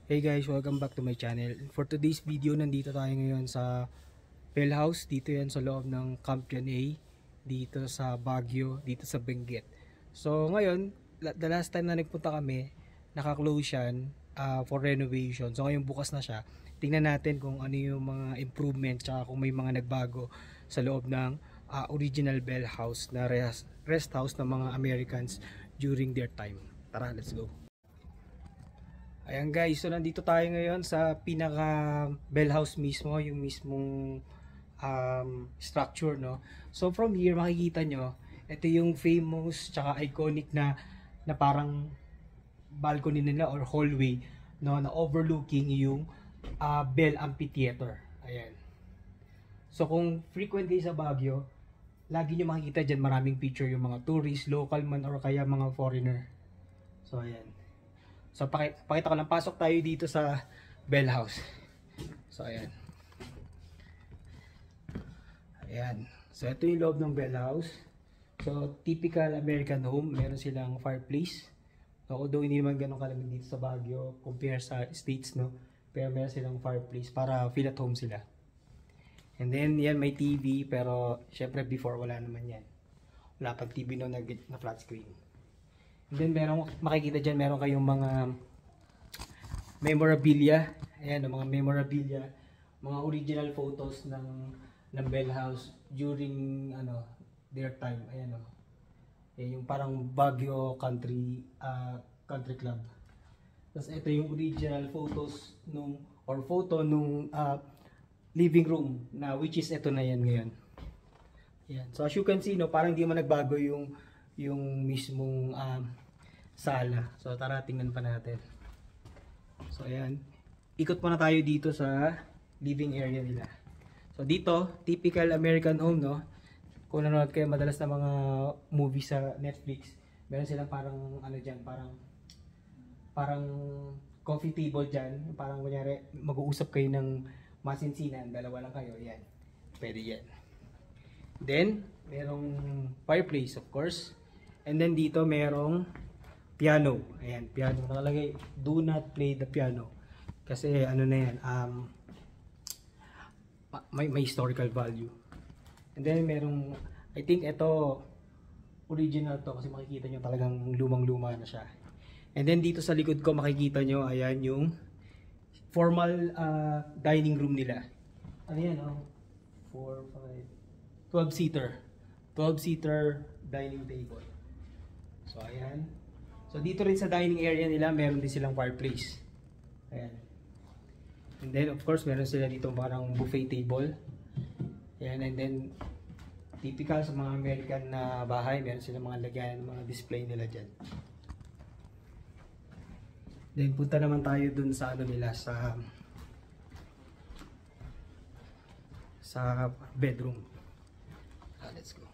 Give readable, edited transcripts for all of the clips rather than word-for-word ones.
Hey guys, welcome back to my channel. For today's video, nandito tayo ngayon sa Bell House. Dito yan sa loob ng Campion A. Dito sa Baguio, dito sa Benguet. So ngayon, the last time na nagpunta kami, naka-close yan for renovation. So ngayon bukas na siya. Tingnan natin kung ano yung mga improvements tsaka kung may mga nagbago sa loob ng original Bell House na rest house ng mga Americans during their time. Tara, let's go. Ayan guys, so nandito tayo ngayon sa pinaka bell house mismo, yung mismong structure, no. So from here makikita nyo, ito yung famous tsaka iconic na parang balcony nila or hallway, no, na overlooking yung Bell Amphitheater. Ayan. So kung frequent kayo sa Baguio, lagi nyo makikita dyan maraming picture yung mga tourist, local man or kaya mga foreigner. So ayan. So pakita ko lang, pasok tayo dito sa Bell House. So ayan. Ayan. So ito yung loob ng Bell House. So typical American home, meron silang fireplace. Although hindi naman ganun kalamig dito sa Baguio compare sa States, no. Pero meron silang fireplace para feel at home sila. And then yan, may TV, pero syempre before wala naman yan. Wala pang TV no na flat screen. And then merong makikita dyan, meron kayong mga memorabilia. Ayan, mga memorabilia, mga original photos ng Bell House during their time. Ayan, ayan yung parang Baguio Country Club. Tapos ito yung original photos photo nung living room na which is ito na yan ngayon. Ayan. So as you can see, no, parang hindi man nagbago yung mismong sala. So tara, tingnan pa natin. So ayan, ikot muna tayo dito sa living area nila. So dito, typical American home, no. Kung nanonood kayo madalas na mga movies sa Netflix, meron silang parang dyan, parang coffee table dyan. Parang kunyari mag-uusap kayo ng masinsinan, dalawa lang kayo. Ayan, pwede yan. Then merong fireplace, of course. And then dito merong piano. Ayan, piano. Nakalagay, do not play the piano. Kasi ano na yan, may historical value. And then merong, I think ito, original to kasi makikita nyo talagang lumang-luma na siya. And then dito sa likod ko makikita nyo, ayan yung formal dining room nila. Ano yan, 4, 5, 12-seater. 12-seater dining table. So ayan. So dito rin sa dining area nila, meron din silang fireplace. Ayan. And then of course, meron sila dito parang buffet table. Ayan, and then typical sa mga American na bahay, meron silang mga lagyan, mga display nila dyan. Then punta naman tayo dun sa nila, sa bedroom. Let's go.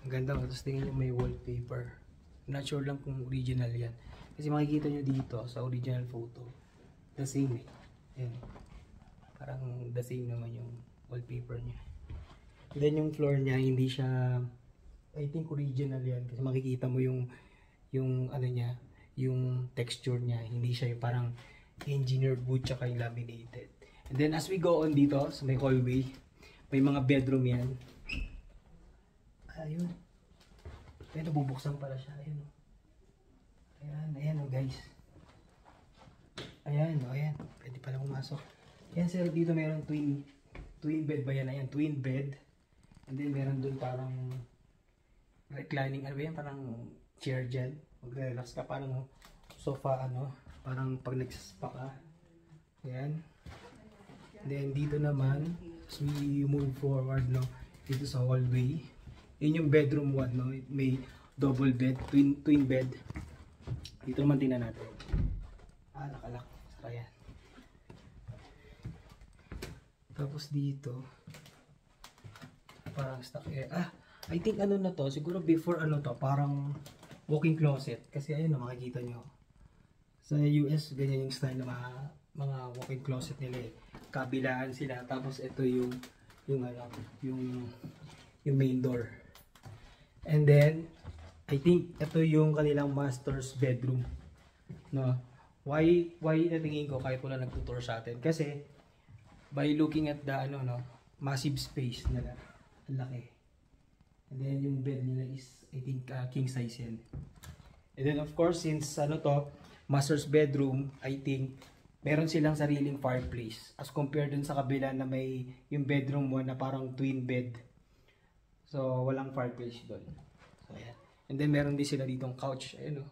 Ang ganda, tapos tingnan nyo may wallpaper. Not sure lang kung original yan. Kasi makikita nyo dito sa original photo, the same Ayan. Parang the same naman yung wallpaper nya. Then yung floor nya, hindi siya, I think original yan. Kasi makikita mo yung ano nya, yung texture nya. Hindi siya yung parang engineered wood tsaka yung laminated. And then as we go on dito sa may hallway, may mga bedroom yan. Ayun. Ayun, nabubuksan pala siya. Ayun. Ayan guys. Ayan. Pwede pala pumasok. Ayan sir, dito mayroong twin bed ba yan? Ayan, twin bed. And then meron dun parang reclining, ano ba yan? Parang chair dyan. Mag-relax ka, parang sofa, parang pag nagsaspa ka. Ayan. And then dito naman, as we move forward, dito sa hallway, yun yung bedroom 1, may double bed, twin bed. Dito naman tingnan natin. Nakalak. Saka yan. Tapos dito, parang stock air. I think na to, siguro before to, parang walk-in closet. Kasi ayun, makikita nyo. Sa US, ganyan yung style ng mga walk-in closet nila Kabilaan sila. Tapos ito yung main door. And then I think ito yung kanilang master's bedroom. No? Why natingin ko kahit wala nagtutour sa atin? Kasi by looking at the massive space nila, ang laki. And then yung bed nila is I think king size yan. And then of course since master's bedroom, I think meron silang sariling fireplace as compared dun sa kabila na may yung bedroom 1 na parang twin bed. So walang fireplace doon. So ayan. And then meron din sila ditong couch, ayun oh.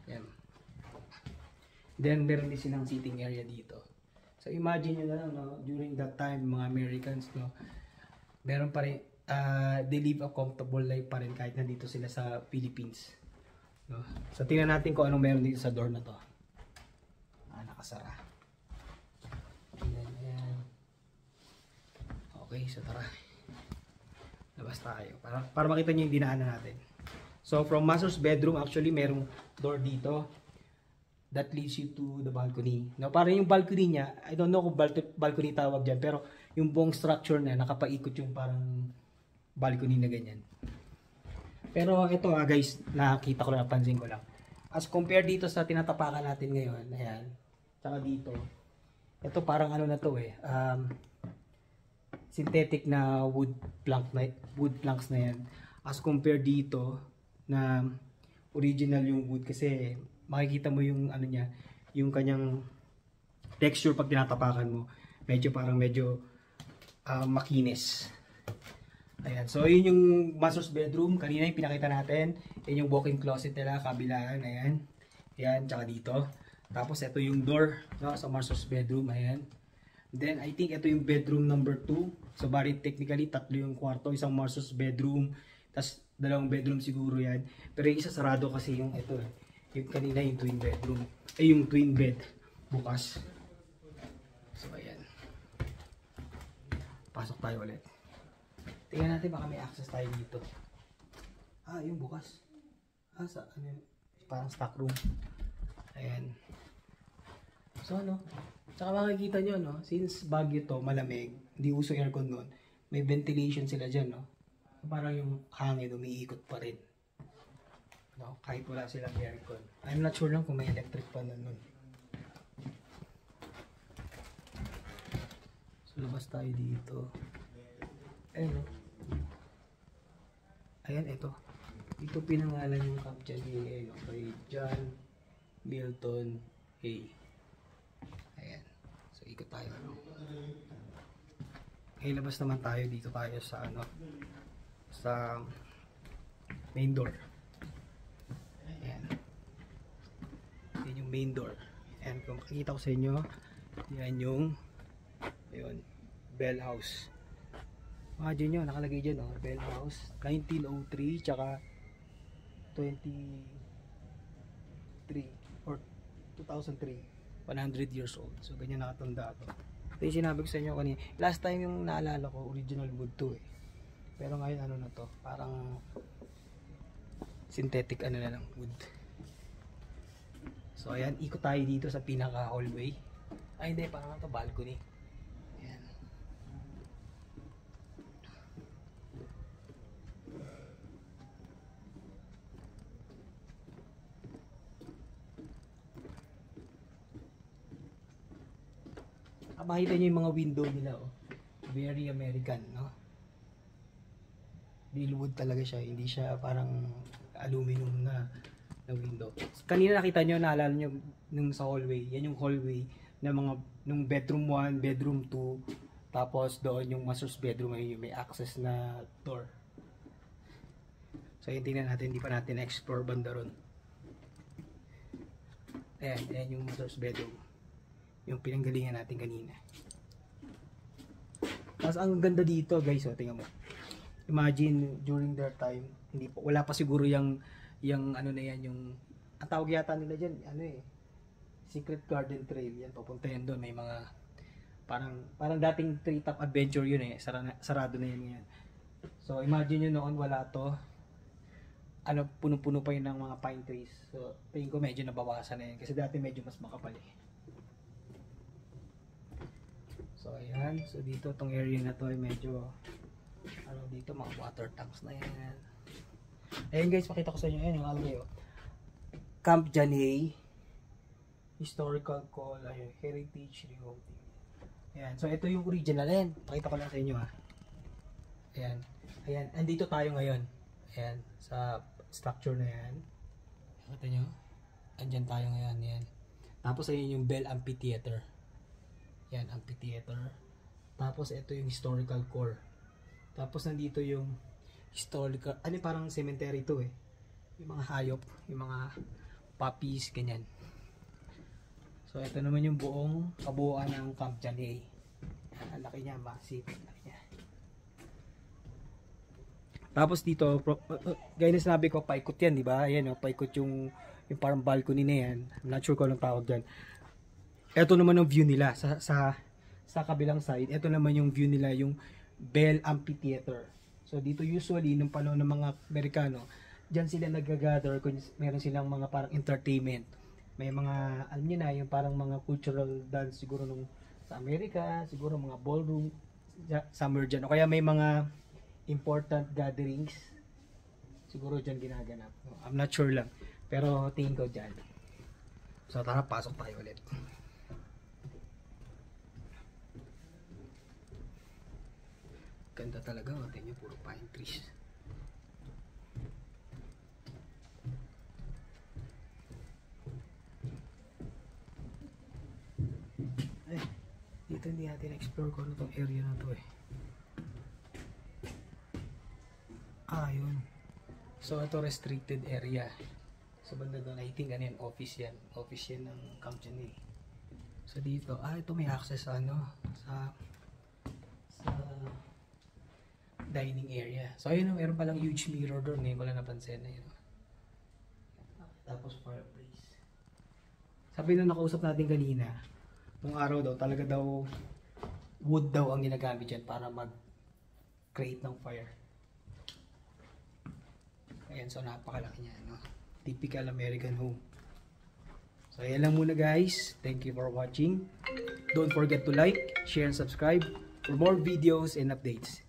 Ayan. Then meron din silang sitting area dito. So imagine nyo na lang, no, during that time mga Americans, no, meron pa rin they live a comfortable life pa rin kahit nandito sila sa Philippines. No? So tingnan natin kung anong meron dito sa door na to. Nakasara. Ayan. Okay, so tara. Labas tayo para makita niyo yung dinaanan natin. So from master's bedroom, actually merong door dito that leads you to the balcony. Now, parang yung balcony niya, I don't know kung balcony tawag dyan, pero yung buong structure na nakapaikot yung parang balcony na ganyan. Pero ito guys, nakita ko lang, napansin ko lang. As compared dito sa tinatapakan natin ngayon, ayan, tsaka dito, ito parang na to synthetic na wood planks na yan. As compared dito na original yung wood, kasi makikita mo yung niya, yung kanyang texture pag tinatapakan mo, medyo makinis. Ayan, so yun yung master's bedroom, kanina yung pinakita natin. Yun yung walk-in closet nila, kabilaan, ayan. Ayan, tsaka dito. Tapos ito yung door, no, sa master's bedroom, ayan. Then I think ito yung bedroom number 2. So bali technically tatlo yung kwarto, isang master's bedroom, tas dalawang bedroom siguro yan. Pero yung isa sarado kasi yung ito yung kanina yung twin bedroom. Ay yung twin bed bukas. So ayan. Pasok tayo ulit. Tingnan natin baka may access tayo dito. Yung bukas. Sa parang stock room. Ayan. So tsaka makikita nyo, no, since Baguio to, malamig, hindi uso aircon nun, may ventilation sila dyan, no. Parang yung hangin umiikot pa rin. No, kahit wala silang aircon. I'm not sure lang kung may electric pa nun. So labas tayo dito. Ayun, no. Ayan, ito. Ito pinangalan yung caption ni kay John Milton Hay. Ayan. So ikot tayo. Okay, labas naman tayo. Dito tayo sa sa main door. Ayan. Yan yung main door. Ayan, kung makikita ko sa inyo, yan yung bell house. Imagine nyo, nakalagay dyan, bell house 1903 tsaka 23 or 2003, 100 years old. So ganyan nakatanda to. Ito yung sinabi ko sa inyo kanina. Last time yung naalala ko, original wood to pero ngayon na to, parang synthetic na lang wood. So ayan, ikot tayo dito sa pinaka hallway. Ay hindi, parang to balcony. Ayan. Makita nyo yung mga window nila, very American, no? Real wood talaga siya, hindi siya parang aluminum na window. Kanina nakita nyo, naalala nyo nung sa hallway, yan yung hallway na nung bedroom 1, bedroom 2, tapos doon yung master's bedroom, yung may access na door. So yun, tingnan natin, hindi pa natin explore banda ron. Ayan yung master's bedroom, yung pinanggalingan natin kanina. Tapos ang ganda dito guys, tingnan mo. Imagine during their time, wala pa siguro yung na yan, yung ang tawag yata nila diyan, Secret Garden Trail. Yan, papunta yan doon, may mga parang dating treetop adventure yun sarado na yan ngayon. So imagine nyo noon wala to. Puno-puno pa yun ng mga pine trees. So tingin ko medyo nabawasan na yan kasi dati medyo mas makapal So ayan, so dito tong area na to ay medyo dito mga water tanks na yan. Ayun guys, pakita ko sa inyo. Ayun, nakalagay oh. Camp Janay. Historical Call. Ayun, Heritage Rehoting. Ayan. So, ito yung original. Ayan. Pakita ko lang sa inyo ha. Ayan. Ayan. Andito tayo ngayon. Ayan. Sa structure na yan. Nakita nyo? Andyan tayo ngayon. Ayan. Tapos, ayun yung Bell Amphitheater. Ayan, Amphitheater. Tapos, ito yung Historical Core. Tapos, nandito yung historical, ano parang cemetery to eh. Yung mga hayop, yung mga puppies, ganyan. So, ito naman yung buong kabuuan ng Camp Janay. Ang laki niya, massive. Laki niya. Tapos dito, gaya na sinabi ko, paikot yan, di ba? Ayan, oh, paikot yung parang balcony na yan. I'm not sure kung anong tawag dyan. Ito naman yung view nila sa kabilang side. Ito naman yung view nila, yung Bell Amphitheater. So dito usually nung panahon ng mga Amerikano, diyan sila nag-gather kung meron silang mga parang entertainment. May mga alam niyo na yung parang mga cultural dance siguro nung sa Amerika, siguro mga ballroom summer diyan o kaya may mga important gatherings siguro diyan ginaganap. I'm not sure lang. Pero tingin ko diyan. So tara, pasok tayo ulit. Ganda talaga, tingnan nyo, puro pine trees. Ay, dito hindi natin explore kung ano tong area na to eh. Yun. So, ito restricted area. So, banda doon, I think, ano yan, office yan. Office yan ng Camp Janay. So, dito, ito may access sa ano, sa dining area. So ayun, meron palang huge mirror doon, ngayon ko lang napansin na yun. Tapos fireplace. Sabi nung nakausap natin kanina, nung araw daw, talaga daw wood daw ang ginagamit dyan para mag-create ng fire. Ayan, so napakalaki niya, no? Typical American home. So ayan lang muna guys. Thank you for watching. Don't forget to like, share, and subscribe for more videos and updates.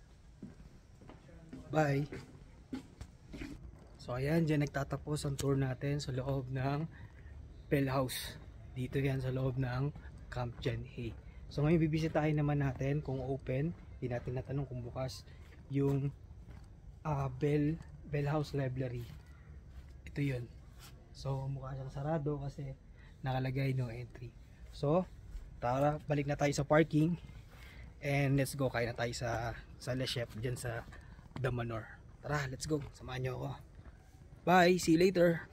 Bye! So ayan, dyan nagtatapos ang tour natin sa loob ng Bell House. Dito yan sa loob ng Camp Janay. So ngayon bibisitahin naman natin kung open. Hindi natin natanong kung bukas yung Bell House Library. Ito yun. So mukha siyang sarado kasi nakalagay no entry. So tara, balik na tayo sa parking and let's go, kain na tayo sa Le Chef dyan sa The Manor. Tara, let's go. Samahan nyo ako. Bye. See you later.